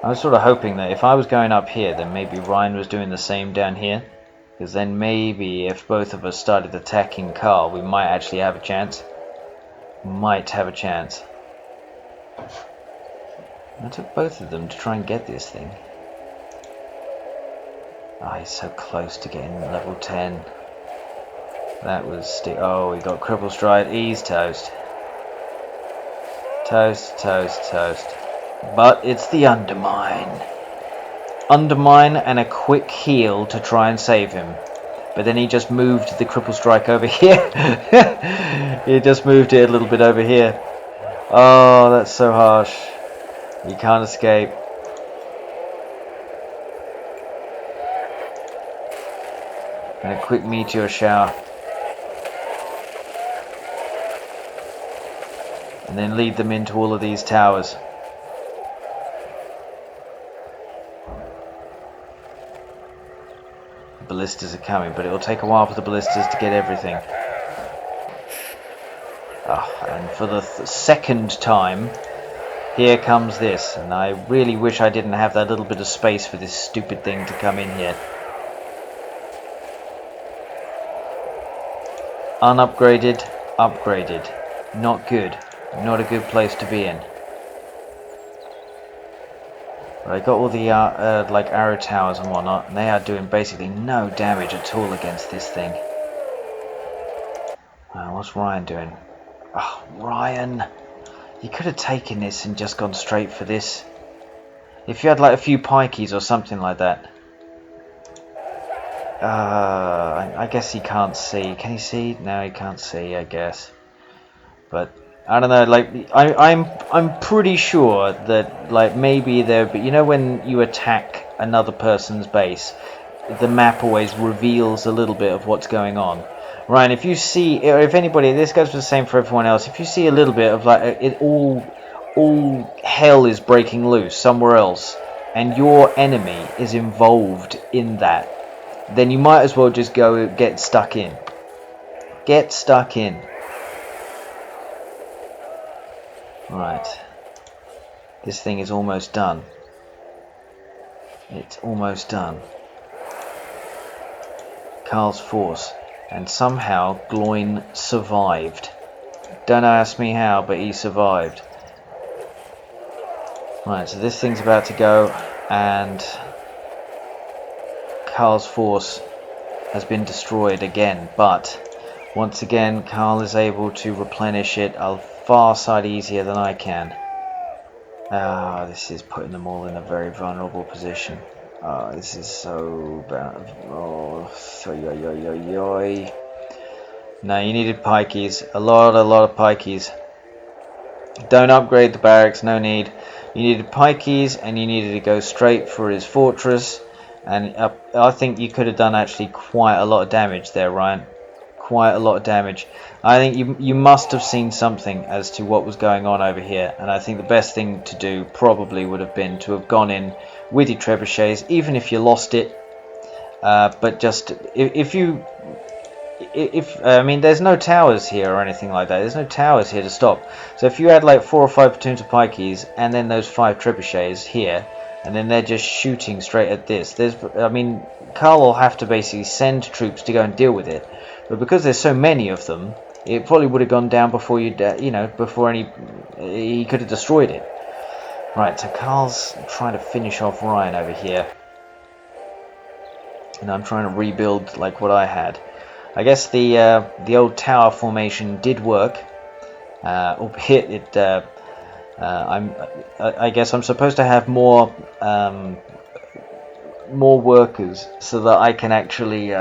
I was sort of hoping that if I was going up here, then maybe Ryan was doing the same down here. Because then maybe if both of us started attacking Carl, we might actually have a chance. Might have a chance. I took both of them to try and get this thing. Oh, he's so close to getting level 10. That was... oh, he got cripple stride. He's toast. Toast, toast, toast. But it's the undermine. Undermine and a quick heal to try and save him. But then he just moved the cripple strike over here. He just moved it a little bit over here. Oh, that's so harsh. You can't escape. And a quick meteor shower. And then lead them into all of these towers. Ballistas are coming, but it will take a while for the ballistas to get everything. Oh, and for the second time, here comes this. And I really wish I didn't have that little bit of space for this stupid thing to come in here. Unupgraded, upgraded. Not good. Not a good place to be in. I got all the like arrow towers and whatnot, and they are doing basically no damage at all against this thing. What's Ryan doing? Oh, Ryan! You could have taken this and just gone straight for this. If you had like a few pikeys or something like that. I guess he can't see. Can he see? No, he can't see, I guess. But I don't know, like I'm pretty sure that like maybe there, but you know when you attack another person's base, the map always reveals a little bit of what's going on. Ryan, if you see, or if anybody, this goes for the same for everyone else, if you see a little bit of like it all hell is breaking loose somewhere else, and your enemy is involved in that, then you might as well just go get stuck in. Get stuck in. Right, this thing is almost done. It's almost done. Carl's force, and somehow Gloin survived. Don't ask me how, but he survived. Right, so this thing's about to go, and Karl's force has been destroyed again, but once again Karl is able to replenish it a far sight easier than I can. Ah, this is putting them all in a very vulnerable position. Ah, this is so bad. Oh, yoy. No, you needed pikeys. A lot of pikeys. Don't upgrade the barracks, no need. You needed pikeys, and you needed to go straight for his fortress. And I think you could have done actually quite a lot of damage there, Ryan. Quite a lot of damage. I think you must have seen something as to what was going on over here, and I think the best thing to do probably would have been to have gone in with your trebuchets, even if you lost it. But just if I mean, there's no towers here or anything like that. There's no towers here to stop. So if you had like 4 or 5 platoons of pikeys and then those 5 trebuchets here, and then they're just shooting straight at this, I mean, Karl will have to basically send troops to go and deal with it. But because there's so many of them, it probably would have gone down before he could have destroyed it. Right, so Karl's trying to finish off Ryan over here, and I'm trying to rebuild like what I had. I guess the old tower formation did work, albeit it. I guess I'm supposed to have more workers so that I can actually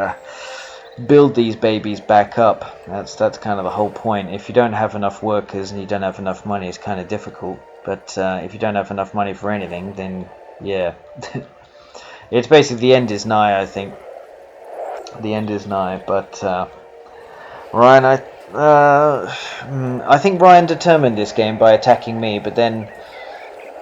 build these babies back up. That's kind of the whole point. If you don't have enough workers and you don't have enough money, it's kind of difficult. But if you don't have enough money for anything, then yeah, it's basically the end is nigh. I think the end is nigh. But Ryan, I think Ryan determined this game by attacking me, but then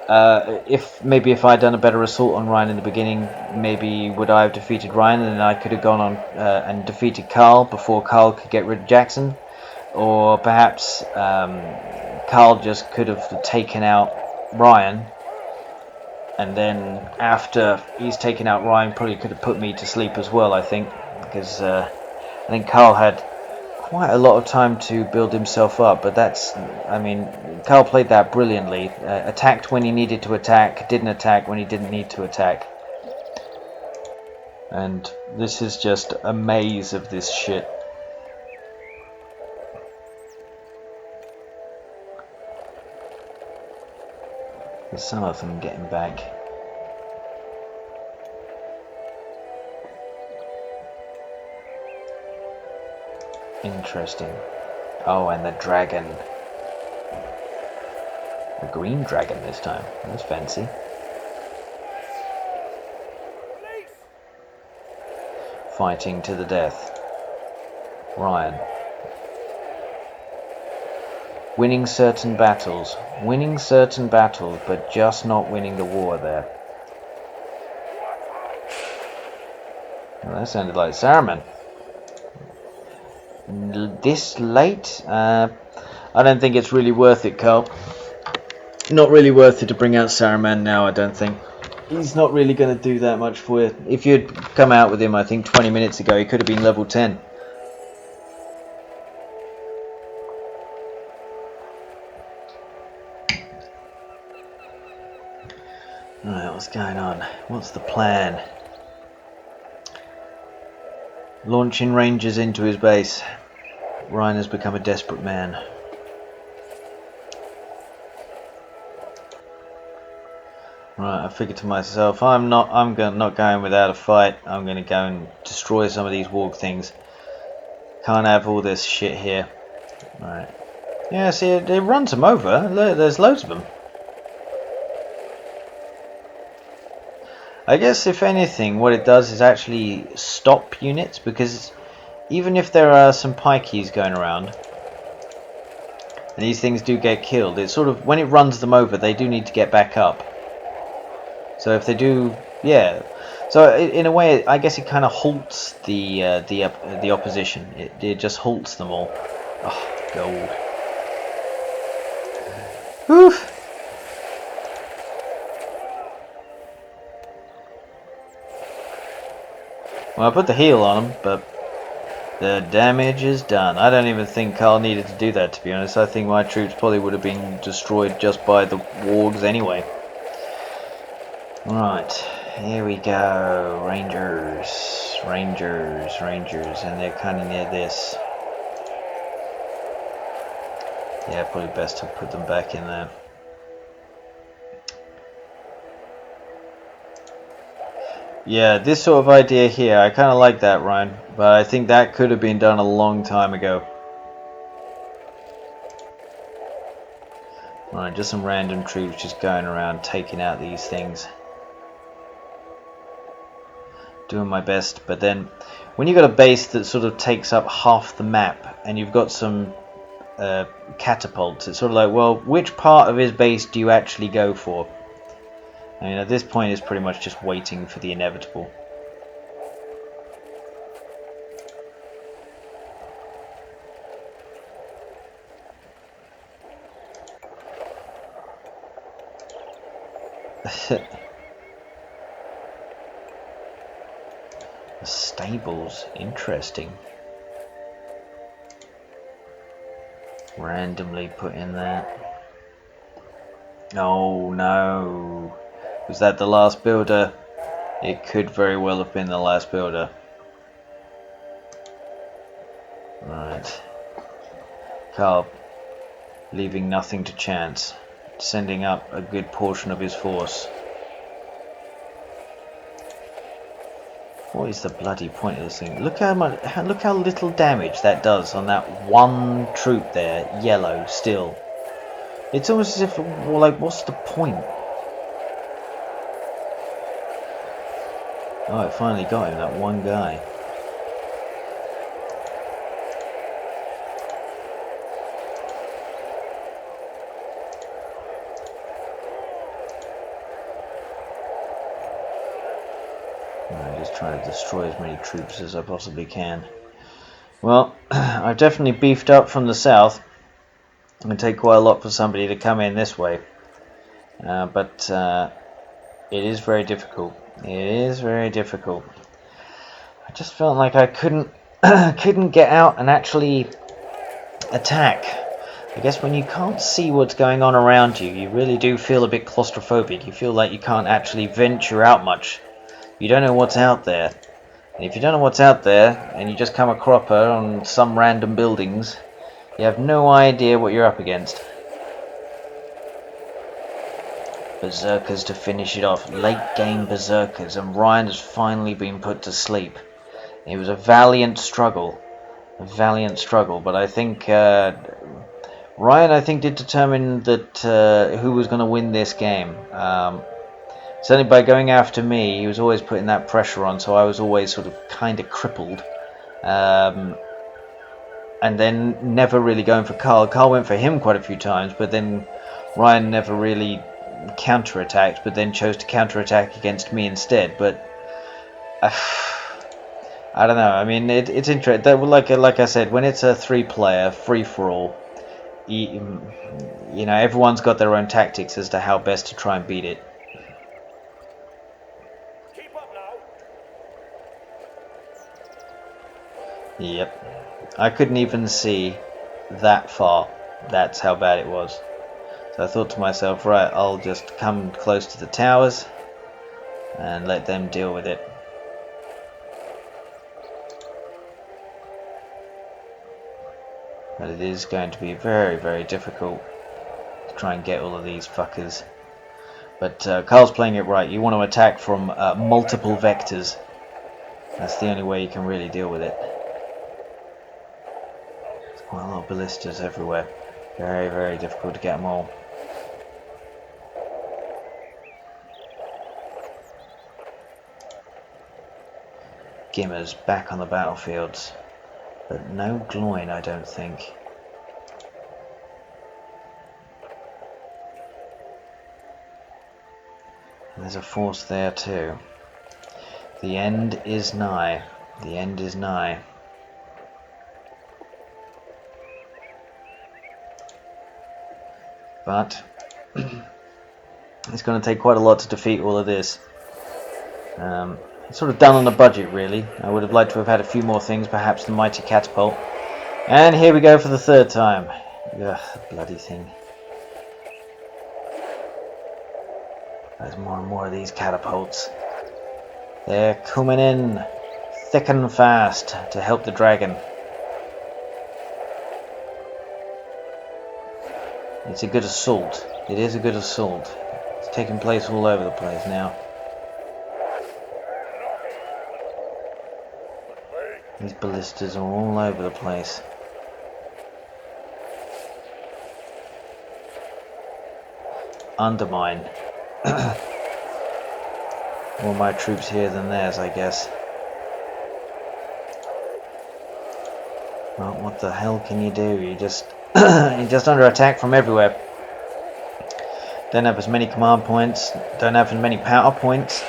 if I'd done a better assault on Ryan in the beginning, maybe would I have defeated Ryan, and then I could have gone on and defeated Karl before Karl could get rid of Jackson, or perhaps Karl just could have taken out Ryan, and then after he's taken out Ryan, probably could have put me to sleep as well. I think because I think Karl had quite a lot of time to build himself up, but I mean, Karl played that brilliantly. Attacked when he needed to attack, didn't attack when he didn't need to attack. And this is just a maze of this shit. There's some of them getting back. Interesting. Oh, and the dragon. A green dragon this time. That's fancy. Fighting to the death. Ryan. Winning certain battles. Winning certain battles, but just not winning the war there. Well, that sounded like Saruman. This late? I don't think it's really worth it, Karl. Not really worth it to bring out Saruman now, I don't think. He's not really going to do that much for you. If you'd come out with him, I think 20 minutes ago, he could have been level 10. Alright, what's going on? What's the plan? Launching Rangers into his base. Ryan has become a desperate man. Right, I figured to myself, I'm not going without a fight. I'm going to go and destroy some of these warg things. Can't have all this shit here. Right. Yeah, see, it runs them over. There's loads of them. I guess if anything, what it does is actually stop units, because even if there are some pikeys going around and these things do get killed, it's sort of, when it runs them over, they do need to get back up. So if they do, yeah. So in a way, I guess it kind of halts the opposition. It just halts them all. Oh, gold. Oof. Well, I put the heal on him, but the damage is done. I don't even think Karl needed to do that, to be honest. I think my troops probably would have been destroyed just by the wargs anyway. Right, here we go. Rangers, Rangers, Rangers, and they're kind of near this. Yeah, probably best to put them back in there. Yeah, this sort of idea here, I kind of like that, Ryan, but I think that could have been done a long time ago. Right, just some random troops just going around taking out these things. Doing my best, but then when you've got a base that sort of takes up half the map and you've got some catapults, it's sort of like, well, which part of his base do you actually go for? I mean, at this point it's pretty much just waiting for the inevitable. The stables, interesting. Randomly put in that. Oh no. Was that the last builder? It could very well have been the last builder. Right. Carl, leaving nothing to chance. Sending up a good portion of his force. What is the bloody point of this thing? Look how little damage that does on that one troop there, yellow still. It's almost as if, well, like, what's the point? Oh, it finally got him, that one guy. I'm just trying to destroy as many troops as I possibly can. Well, I've definitely beefed up from the south. It would take quite a lot for somebody to come in this way. But it is very difficult. It is very difficult. I just felt like I couldn't get out and actually attack. I guess when you can't see what's going on around you, you really do feel a bit claustrophobic. You feel like you can't actually venture out much. You don't know what's out there. And if you don't know what's out there, and you just come a cropper on some random buildings, you have no idea what you're up against. Berserkers to finish it off. Late game berserkers, and Ryan has finally been put to sleep. It was a valiant struggle. But I think Ryan, did determine that who was going to win this game. Certainly by going after me, he was always putting that pressure on, so I was always sort of kind of crippled. And then never really going for Carl. Carl went for him quite a few times, but then Ryan never really counterattacked, but then chose to counterattack against me instead. But I don't know. I mean, it's interesting. Like I said, when it's a three-player free-for-all, you know, everyone's got their own tactics as to how best to try and beat it. Keep up now. Yep. I couldn't even see that far. That's how bad it was. So I thought to myself, right, I'll just come close to the towers and let them deal with it. But it is going to be very, very difficult to try and get all of these fuckers. But Carl's playing it right. You want to attack from multiple vectors. That's the only way you can really deal with it. There's quite a lot of ballistas everywhere. Very, very difficult to get them all. Gimmers back on the battlefields. But no Gloin, I don't think. And there's a force there too. The end is nigh. The end is nigh. But it's going to take quite a lot to defeat all of this. It's sort of done on a budget, really. I would have liked to have had a few more things, perhaps the mighty catapult. And here we go for the third time. Ugh, bloody thing. There's more and more of these catapults. They're coming in thick and fast to help the dragon. It's a good assault. It is a good assault. It's taking place all over the place now. These ballistas are all over the place. Undermine. More my troops here than theirs, I guess. Well, what the hell can you do? You just you're just under attack from everywhere. Don't have as many command points. Don't have as many power points.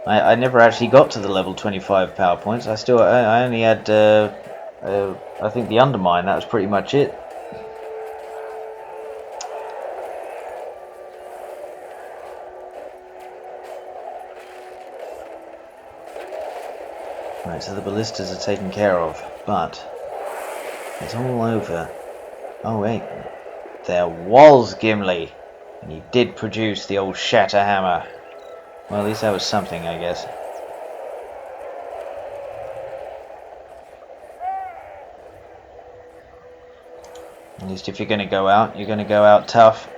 I never actually got to the level 25 power points. I only had I think the undermine. That was pretty much it. Right, so the ballistas are taken care of, but it's all over. Oh wait, there was Gimli, and he did produce the old shatter hammer. Well, at least that was something, I guess. At least if you're going to go out, you're going to go out tough.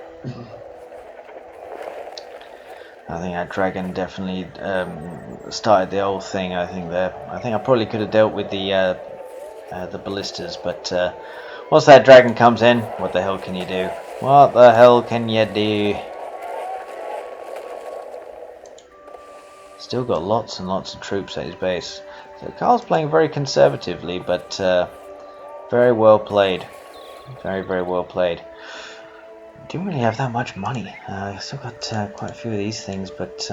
I think that dragon definitely started the whole thing. I think I probably could have dealt with the ballistas, but once that dragon comes in, what the hell can you do? What the hell can you do? Still got lots and lots of troops at his base. So Carl's playing very conservatively, but very well played. Very, very well played. I don't really have that much money. I still got quite a few of these things, but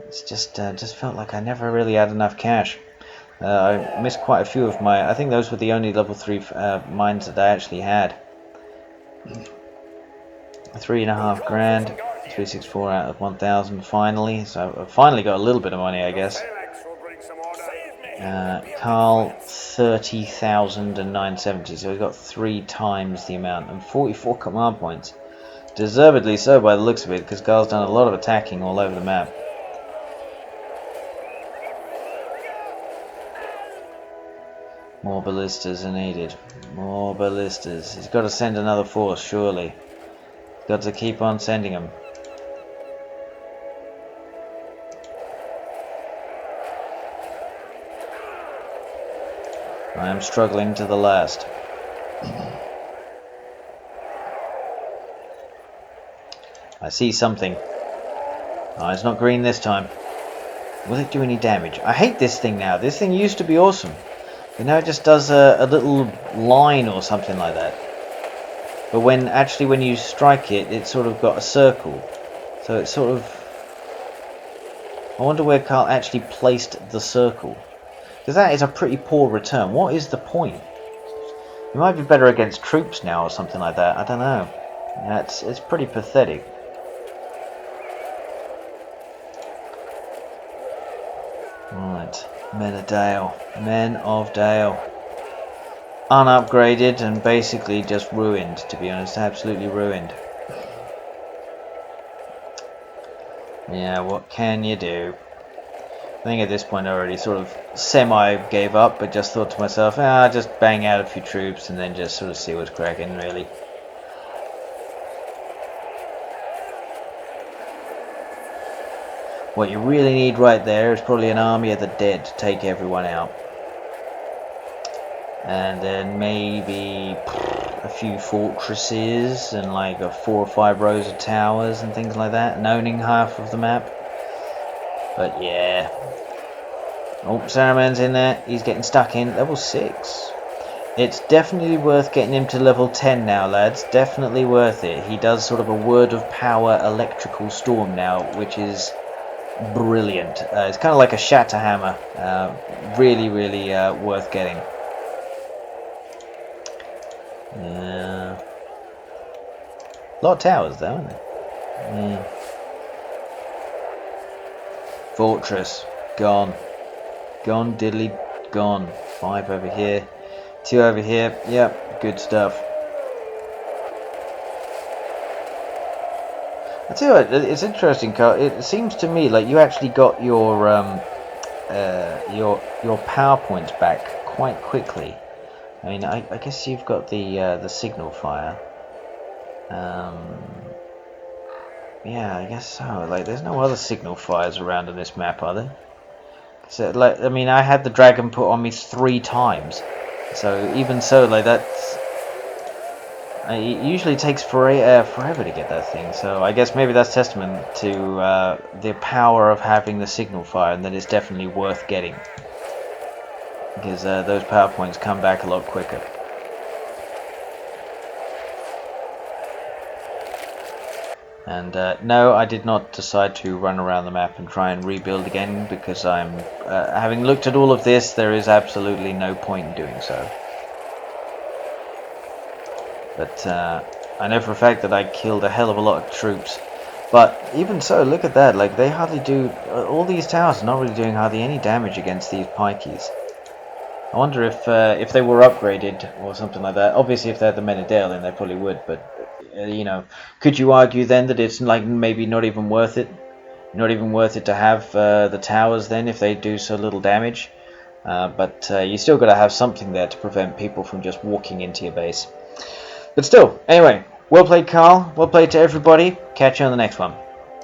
it's just felt like I never really had enough cash. I missed quite a few of my. I think those were the only level 3 mines that I actually had. 3.5 grand, 364 out of 1,000 finally. So I finally got a little bit of money, I guess. Carl 30,970, so we got 3 times the amount and 44 command points. Deservedly so by the looks of it, because Carl's done a lot of attacking all over the map. More ballistas are needed. More ballistas. He's got to send another force, surely. He's got to keep on sending them. I am struggling to the last. I see something. Oh, it's not green this time. Will it do any damage? I hate this thing now. This thing used to be awesome. But now it just does a little line or something like that. But when you strike it, it's sort of got a circle. So it's sort of... I wonder where Carl actually placed the circle. Because that is a pretty poor return. What is the point? It might be better against troops now or something like that. I don't know. Yeah, it's pretty pathetic. Right, Men of Dale. Men of Dale. Unupgraded and basically just ruined, to be honest. Absolutely ruined. Yeah, what can you do? I think at this point I already sort of semi-gave up, but just thought to myself, just bang out a few troops and then just sort of see what's cracking, really. What you really need right there is probably an army of the dead to take everyone out. And then maybe a few fortresses and like 4 or 5 rows of towers and things like that, and owning half of the map. But yeah. Oh, Saruman's in there. He's getting stuck in. Level 6. It's definitely worth getting him to level 10 now, lads. Definitely worth it. He does sort of a word of power electrical storm now, which is brilliant. It's kind of like a shatter hammer. Really, really worth getting. A lot of towers, though, isn't there? Yeah. Fortress. Gone. Gone, diddly, gone. 5 over here. 2 over here. Yep, good stuff. I tell you what, it's interesting, Carl. It seems to me like you actually got your PowerPoints back quite quickly. I mean, I guess you've got the signal fire. Yeah, I guess so. Like, there's no other signal fires around on this map, are there? So, like, I mean, I had the dragon put on me 3 times. So even so, like that's. It usually takes forever to get that thing. So I guess maybe that's testament to the power of having the signal fire, and that it's definitely worth getting. Because those PowerPoints come back a lot quicker. And no, I did not decide to run around the map and try and rebuild again, because I'm having looked at all of this, there is absolutely no point in doing so. But I know for a fact that I killed a hell of a lot of troops. But even so, look at that, like they hardly do, all these towers are not really doing hardly any damage against these pikeys. I wonder if they were upgraded or something like that. Obviously if they had the Menadale then they probably would, but you know, could you argue then that it's like maybe not even worth it? Not even worth it to have the towers then if they do so little damage? But you still got to have something there to prevent people from just walking into your base. But still, anyway, well played, Carl. Well played to everybody. Catch you on the next one.